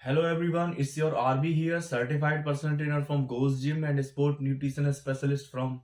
Hello everyone, it's your RB here, certified personal trainer from Ghost Gym and sport nutrition specialist from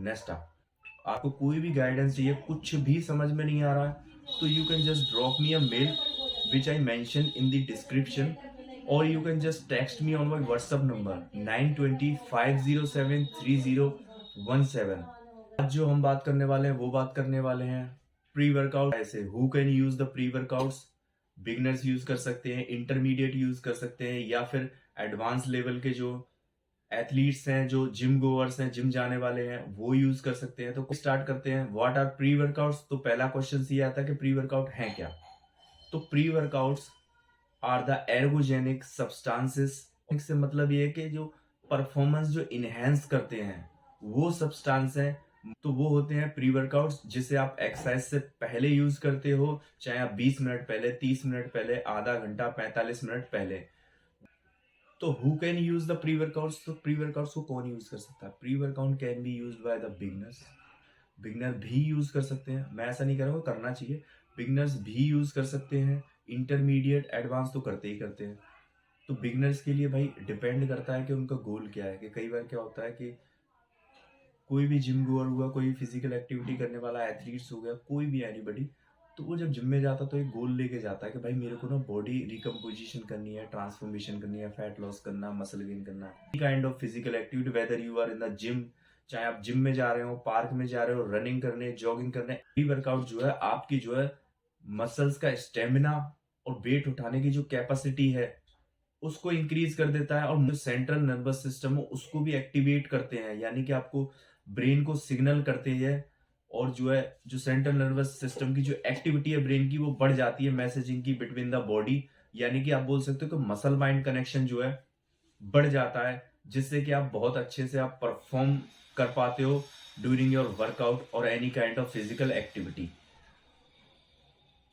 Nesta. आपको कोई भी guidance चाहिए, कुछ भी समझ में नहीं आ रहा है तो you can just drop me a mail which I mention in the description और you can just text me on my WhatsApp number 9205073017। आज जो हम बात करने वाले हैं वो बात करने वाले हैं प्री वर्कआउट। ऐसे who can use the pre workouts. Beginners use कर सकते हैं, इंटरमीडिएट यूज कर सकते हैं या फिर एडवांस लेवल के जो एथलीट्स हैं, जो जिम गोवर्स हैं, जिम जाने वाले हैं, वो यूज कर सकते हैं। तो स्टार्ट करते हैं। What are pre workouts. तो पहला क्वेश्चन ये आता है कि प्री वर्कआउट है क्या। तो pre workouts are the ergogenic substances. से मतलब ये है कि जो परफॉर्मेंस जो इनहेंस करते हैं वो सब्सटेंस हैं, तो वो होते हैं प्री वर्कआउट्स, जिसे आप एक्सरसाइज से पहले यूज करते हो, चाहे आप 20 मिनट पहले, 30 मिनट पहले, आधा घंटा, 45 मिनट पहले। तो who can use the pre workouts. तो प्री वर्कआउट्स को कौन यूज कर सकता है। Pre workout can be use by the beginners. Beginner भी यूज कर सकते हैं, मैं ऐसा नहीं कह रहा हूँ, करना चाहिए। बिगनर्स भी यूज कर सकते हैं, इंटरमीडिएट एडवांस तो करते ही करते हैं। तो बिगनर्स के लिए भाई डिपेंड करता है कि उनका गोल क्या है। कि कई बार क्या होता है कि कोई भी जिम गोअर हुआ, कोई फिजिकल एक्टिविटी करने वाला एथलीट्स हो गया, कोई भी एनीबडी, तो वो जब जिम में जाता तो एक गोल लेके जाता है कि भाई मेरे को ना बॉडी रिकम्पोजिशन करनी है, ट्रांसफॉर्मेशन करनी है, फैट लॉस करना, मसल गेन करना है। Kind of physical activity, whether you are in the gym, चाहे आप जिम में जा रहे हो, पार्क में जा रहे हो, रनिंग करने, जॉगिंग करने, प्री वर्कआउट जो है आपकी जो है मसल्स का स्टेमिना और वेट उठाने की जो कैपेसिटी है उसको इंक्रीज कर देता है। और जो सेंट्रल नर्वस सिस्टम हो उसको भी एक्टिवेट करते हैं, यानी कि आपको ब्रेन को सिग्नल करते हैं। और जो है जो सेंट्रल नर्वस सिस्टम की जो एक्टिविटी है ब्रेन की, वो बढ़ जाती है मैसेजिंग की बिटवीन द बॉडी। यानी कि आप बोल सकते हो कि मसल माइंड कनेक्शन जो है बढ़ जाता है, जिससे कि आप बहुत अच्छे से आप परफॉर्म कर पाते हो ड्यूरिंग योर वर्कआउट और any kind of physical activity.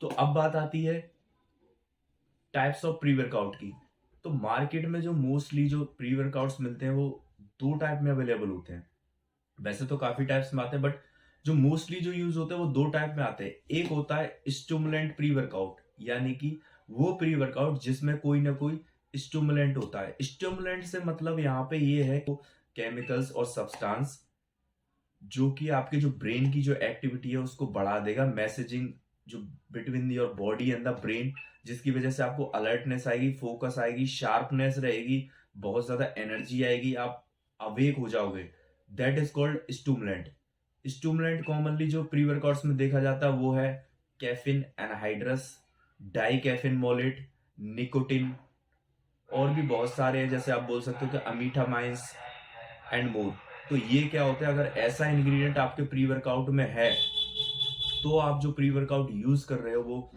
तो अब बात आती है टाइप्स ऑफ प्री वर्कआउट की। तो मार्केट में जो मोस्टली जो प्री वर्कआउट्स मिलते हैं वो दो टाइप में अवेलेबल होते हैं। वैसे तो काफी टाइप्स में आते हैं, बट जो मोस्टली जो यूज होते हैं वो दो टाइप में आते हैं। एक होता है स्टिमुलेंट प्री वर्कआउट, यानी कि वो प्री वर्कआउट जिसमें कोई ना कोई स्टिमुलेंट होता है। स्टिमुलेंट से मतलब यहाँ पे ये है केमिकल्स और सब्सटेंस जो कि आपके जो ब्रेन की जो एक्टिविटी है उसको बढ़ा देगा, मैसेजिंग जो between your body and the brain, जिसकी वजह से आपको अलर्टनेस आएगी, फोकस आएगी, शार्पनेस रहेगी, बहुत ज्यादा एनर्जी आएगी, आप अवेक हो जाओगे। That is called stimulant. Stimulant commonly जो प्री वर्कआउट्स में देखा जाता है वो है caffeine anhydrous, di caffeine malate, nicotine, और भी बहुत सारे हैं, जैसे आप बोल सकते हो कि अमीठामाइंस एंड मोर। तो ये क्या होता है, अगर ऐसा इंग्रेडिएंट आपके प्री वर्कआउट में है तो आप जो प्री वर्कआउट यूज कर रहे हो वो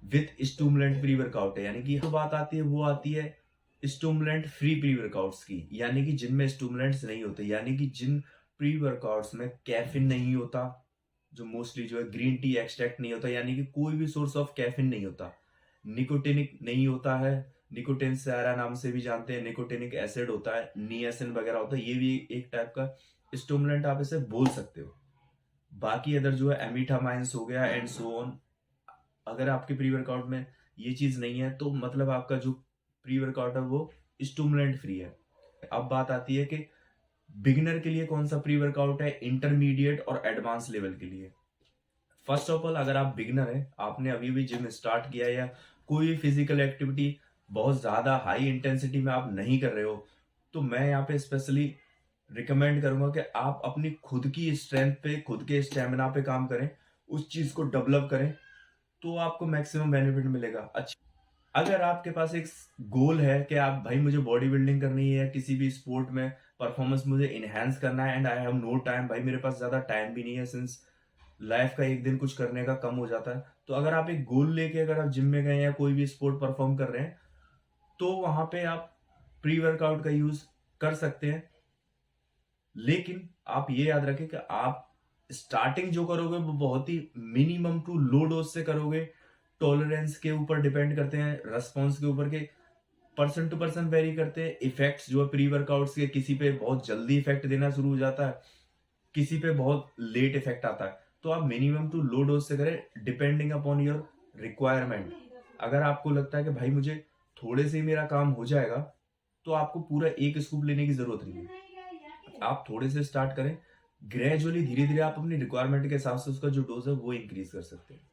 विथ स्टूमुलेंट प्री वर्कआउट है। यानी कि जो बात आती है वो आती है स्टूमुलेंट फ्री प्री वर्कआउट्स की, यानी कि जिनमें स्टूमुलेंट्स नहीं होते, यानी कि जिन प्री वर्कआउट्स में कैफिन नहीं होता, जो मोस्टली जो है ग्रीन टी एक्सट्रैक्ट नहीं होता, यानी कि कोई भी सोर्स ऑफ कैफिन नहीं होता, निकोटिनिक नहीं होता है, निकोटिन सैरा नाम से भी जानते हैं, निकोटिनिक एसिड होता है, नियासिन वगैरह होता है, ये भी एक टाइप का स्टिमुलेंट आप इसे बोल सकते हो। बाकी अदर जो है एमीठामाइंस हो गया एंड सो ऑन। अगर आपके प्री वर्कआउट में ये चीज नहीं है तो मतलब आपका जो प्री वर्कआउट है वो स्टिमुलेंट फ्री है। अब बात आती है कि बिगिनर के लिए कौन सा प्री वर्कआउट है, इंटरमीडिएट और एडवांस लेवल के लिए। फर्स्ट ऑफ ऑल, अगर आप बिगिनर हैं, आपने अभी भी जिम स्टार्ट किया या कोई भी फिजिकल एक्टिविटी बहुत ज्यादा हाई इंटेंसिटी में आप नहीं कर रहे हो, तो मैं यहाँ पे स्पेशली रिकमेंड करूंगा कि आप अपनी खुद की स्ट्रेंथ पे, खुद के स्टेमिना पे काम करें, उस चीज को डेवलप करें, तो आपको मैक्सिमम बेनिफिट मिलेगा। अच्छा, अगर आपके पास एक गोल है कि आप भाई मुझे बॉडी बिल्डिंग करनी है, किसी भी स्पोर्ट में परफॉर्मेंस मुझे इनहेंस करना है and I have no time, भाई मेरे पास ज्यादा टाइम भी नहीं है सिंस लाइफ का एक दिन कुछ करने का कम हो जाता है, तो अगर आप एक गोल लेके अगर आप जिम में गए या कोई भी स्पोर्ट परफॉर्म कर रहे हैं तो वहां पे आप प्री वर्कआउट का यूज कर सकते हैं। लेकिन आप ये याद रखें कि आप स्टार्टिंग जो करोगे वो बहुत ही मिनिमम टू लो डोज से करोगे। टॉलरेंस के ऊपर डिपेंड करते हैं, रेस्पॉन्स के ऊपर के पर्सन टू पर्सन वेरी करते हैं। इफेक्ट्स जो है प्री वर्कआउट्स के, किसी पे बहुत जल्दी इफेक्ट देना शुरू हो जाता है, किसी पे बहुत लेट इफेक्ट आता है। तो आप मिनिमम टू लो डोज से करें डिपेंडिंग अपॉन योर रिक्वायरमेंट। अगर आपको लगता है कि भाई मुझे थोड़े से ही मेरा काम हो जाएगा, तो आपको पूरा एक स्कूप लेने की जरूरत नहीं है। आप थोड़े से स्टार्ट करें, ग्रेजुअली धीरे धीरे आप अपनी रिक्वायरमेंट के हिसाब से उसका जो डोज है वो इंक्रीज कर सकते हैं।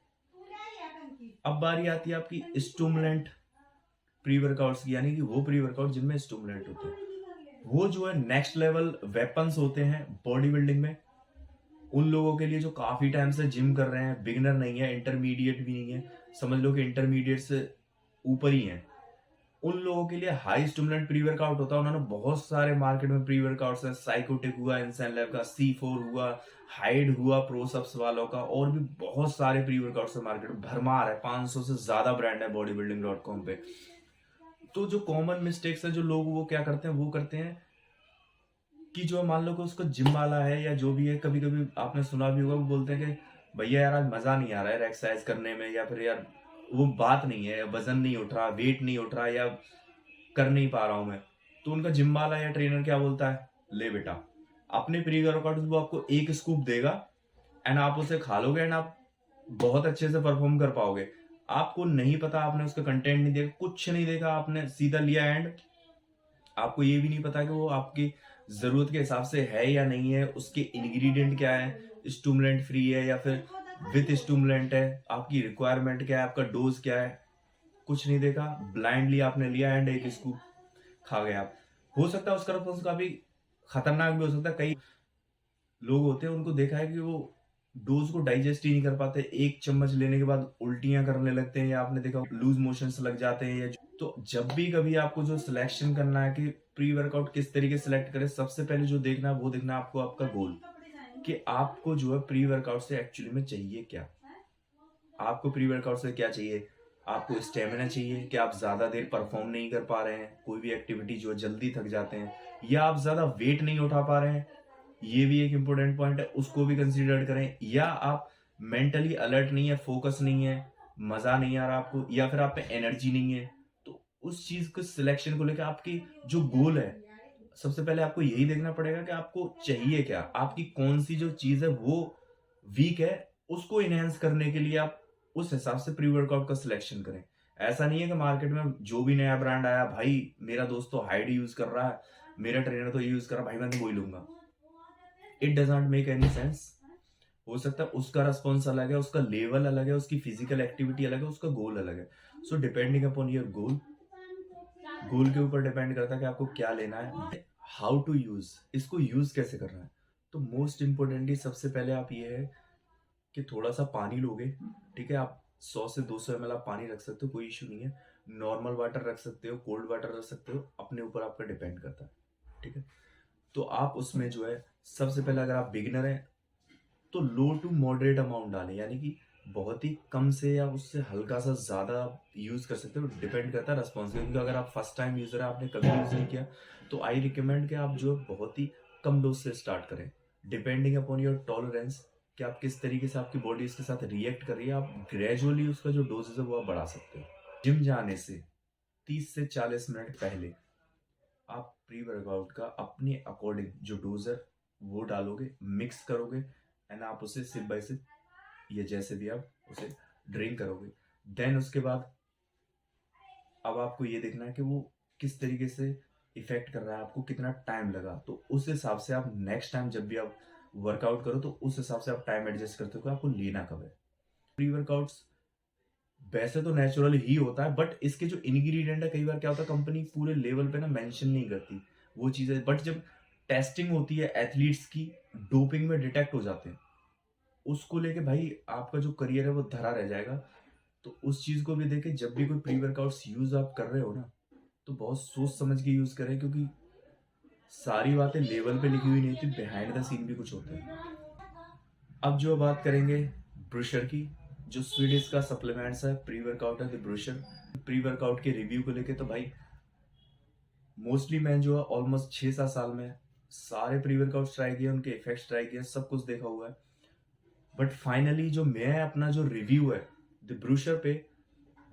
अब बारी आती है आपकी स्टूमुलेंट प्री वर्कआउट्स की, यानी कि वो प्री वर्कआउट जिनमें स्टूमुलेंट होते हैं। वो जो है नेक्स्ट लेवल वेपन्स होते हैं बॉडी बिल्डिंग में, उन लोगों के लिए जो काफी टाइम से जिम कर रहे हैं, बिगिनर नहीं है, इंटरमीडिएट भी नहीं है, समझ लो कि इंटरमीडिएट से ऊपर ही है। उन लोगों के लिए हाई स्टिमुलेंट प्री वर्कआउट होता है। उन्होंने बहुत सारे मार्केट में प्री वर्कआउट्स है, साइकोटिक हुआ, इंसान लैब का, C4 हुआ, हाइड हुआ प्रोसप्स वालों का, और भी बहुत सारे प्री वर्कआउट्स है मार्केट में, भरमार है, 500 से ज्यादा ब्रांड है bodybuilding.com पे। तो जो कॉमन मिस्टेक्स है जो लोग वो क्या करते हैं, वो करते हैं कि जो मान लो कि उसको जिम वाला है या जो भी है, कभी कभी आपने सुना भी होगा, वो बोलते हैं कि भैया यार आज मजा नहीं आ रहा है एक्सरसाइज करने में, या फिर यार वो बात नहीं है, वजन नहीं उठ रहा, वेट नहीं उठ रहा, या कर नहीं पा रहा हूं मैं। तो उनका जिम वाला या ट्रेनर क्या बोलता है, ले बेटा अपने प्री वर्कआउट वो आपको एक स्कूप देगा एंड आप उसे खा लोगे एंड आप बहुत अच्छे से परफॉर्म कर पाओगे। आपको नहीं पता, आपने उसका कंटेंट नहीं देखा, कुछ नहीं देखा, आपने सीधा लिया एंड आपको ये भी नहीं पता कि वो आपकी जरूरत के हिसाब से है या नहीं है, उसके इंग्रेडिएंट क्या है, स्टूमुलेंट फ्री है या फिर विथ स्टूमुलेंट है, आपकी रिक्वायरमेंट क्या है, आपका डोज क्या है, कुछ नहीं देखा, ब्लाइंडली आपने लिया एंड एक स्कूप खा गए आप। हो सकता है उसका रिस्पॉन्स काफी खतरनाक भी हो सकता है। कई लोग होते हैं उनको देखा है कि वो डोज को डाइजेस्ट ही नहीं कर पाते, एक चम्मच लेने के बाद उल्टियां करने लगते हैं, या आपने देखा लूज मोशंस लग जाते हैं। या तो जब भी कभी आपको जो सिलेक्शन करना है कि प्री वर्कआउट किस तरीके से सिलेक्ट करें, सबसे पहले जो देखना है वो देखना है आपको आपका गोल, कि आपको जो है प्री वर्कआउट से एक्चुअली में चाहिए क्या। आपको प्री वर्कआउट से क्या चाहिए, आपको स्टेमिना चाहिए कि आप ज्यादा देर परफॉर्म नहीं कर पा रहे हैं, कोई भी एक्टिविटी जो है जल्दी थक जाते हैं, या आप ज्यादा वेट नहीं उठा पा रहे हैं, ये भी एक इंपॉर्टेंट पॉइंट है, उसको भी कंसीडर करें। या आप मेंटली अलर्ट नहीं है, फोकस नहीं है, मजा नहीं आ रहा आपको, या फिर आप पे एनर्जी नहीं है। तो उस चीज को सिलेक्शन को लेकर आपकी जो गोल है, सबसे पहले आपको यही देखना पड़ेगा कि आपको चाहिए क्या, आपकी कौन सी जो चीज है वो वीक है, उसको इनहेंस करने के लिए आप उस हिसाब से प्री वर्कआउट का सिलेक्शन करें। ऐसा नहीं है कि मार्केट में जो भी नया ब्रांड आया, भाई मेरा दोस्त तो हाइड यूज कर रहा है, मेरा ट्रेनर तो ये यूज कर रहा है, भाई मैं तो वही लूंगा। It doesn't make any sense. हो सकता है उसका रिस्पॉन्स अलग है, उसका लेवल अलग है, उसकी फिजिकल एक्टिविटी अलग है, उसका गोल अलग है। So depending upon your goal, goal के ऊपर डिपेंड करता है कि आपको क्या लेना है, हाउ टू यूज, इसको यूज कैसे करना है। तो मोस्ट इंपोर्टेंटली सबसे पहले आप ये है कि थोड़ा सा पानी लोगे, ठीक है, आप 100 से 200 ml आप पानी रख सकते हो, कोई इशू नहीं है। नॉर्मल वाटर रख सकते हो, कोल्ड वाटर रख सकते हो, अपने ऊपर आपका डिपेंड करता है, ठीक है। तो आप उसमें जो है सबसे पहले, अगर आप बिगिनर हैं तो लो टू मॉडरेट अमाउंट डालें, यानी कि बहुत ही कम से या उससे हल्का सा ज्यादा यूज कर सकते हो, डिपेंड करता है रिस्पॉन्स। क्योंकि अगर आप फर्स्ट टाइम यूजर है, आपने कभी यूज नहीं किया, तो आई रिकमेंड कि आप जो है बहुत ही कम डोज से स्टार्ट करें, डिपेंडिंग अपॉन योर टॉलरेंस, कि आप किस तरीके से आपकी बॉडी इसके साथ रिएक्ट कर रही है। आप ग्रेजुअली उसका जो डोजेज है वो आप बढ़ा सकते हो। जिम जाने से 30 से 40 मिनट पहले आप प्री वर्कआउट का अपने अकॉर्डिंग जो डोज है वो डालोगे, मिक्स करोगे एंड आप उसे सिप बाय सिप या जैसे भी आप उसे ड्रिंक करोगे। देन उसके बाद अब आपको ये देखना है कि वो किस तरीके से इफेक्ट कर रहा है, आपको कितना टाइम लगा, तो उस हिसाब से आप नेक्स्ट टाइम जब भी आप वर्कआउट करो तो उस हिसाब से आप टाइम एडजस्ट करते हो कि आपको लेना कब है। प्री वर्कआउट्स वैसे तो नेचुरल ही होता है, बट इसके जो इंग्रेडिएंट है, कई बार क्या होता है कंपनी पूरे लेवल पे ना मेंशन नहीं करती वो चीजें, बट जब टेस्टिंग होती है एथलीट्स की, डोपिंग में डिटेक्ट हो जाते हैं, उसको लेके भाई आपका जो करियर है वो धरा रह जाएगा। तो उस चीज को भी देखे, जब भी कोई प्री वर्कआउट्स यूज आप कर रहे हो ना, तो बहुत सोच समझ के यूज करें, क्योंकि सारी बातें लेवल पे लिखी हुई नहीं होती, बिहाइंड द सीन भी कुछ होता है। अब जो बात करेंगे ब्रूशर की, जो स्वीडिश का सप्लीमेंट्स है, प्री वर्कआउट है द ब्रूशर। प्री वर्कआउट के रिव्यू को लेके तो भाई मोस्टली मैं जो है ऑलमोस्ट 6-7 साल में सारे प्री वर्कआउट ट्राई किए, उनके इफेक्ट्स ट्राई किए, सब कुछ देखा हुआ है। बट फाइनली जो मैं अपना जो रिव्यू है द ब्रूशर पे,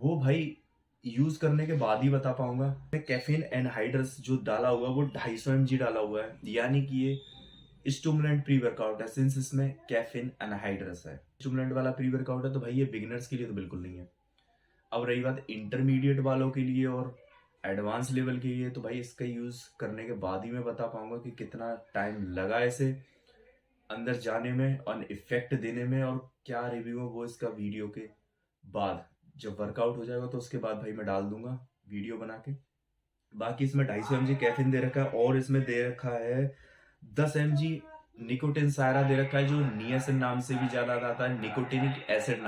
वो भाई यूज करने के बाद ही बता पाऊंगा। कैफीन एनहाइड्रस जो डाला हुआ है वो 250 mg डाला हुआ है, यानी कि ये स्टूमुलेंट प्री वर्कआउट है, सिंस इसमें कैफीन एनहाइड्रस है। स्टूमुलेंट वाला प्री वर्कआउट है, तो भाई ये बिगिनर्स के लिए तो बिल्कुल नहीं है। अब रही बात इंटरमीडिएट वालों के लिए और एडवांस लेवल की है तो भाई इसका यूज़ करने के बाद ही मैं बता पाऊंगा कि कितना टाइम लगा इसे अंदर जाने में और इफेक्ट देने में, और क्या रिव्यू है वो इसका वीडियो के बाद जब वर्कआउट हो जाएगा तो उसके बाद भाई मैं डाल दूंगा वीडियो बना के। बाकी इसमें 250 mg कैफीन दे रखा है और इसमें दे रखा है 10 mg निकोटिन सायरा दे रखा है, जो नियासिन नाम से भी जाना जाता है, निकोटिनिक एसिड।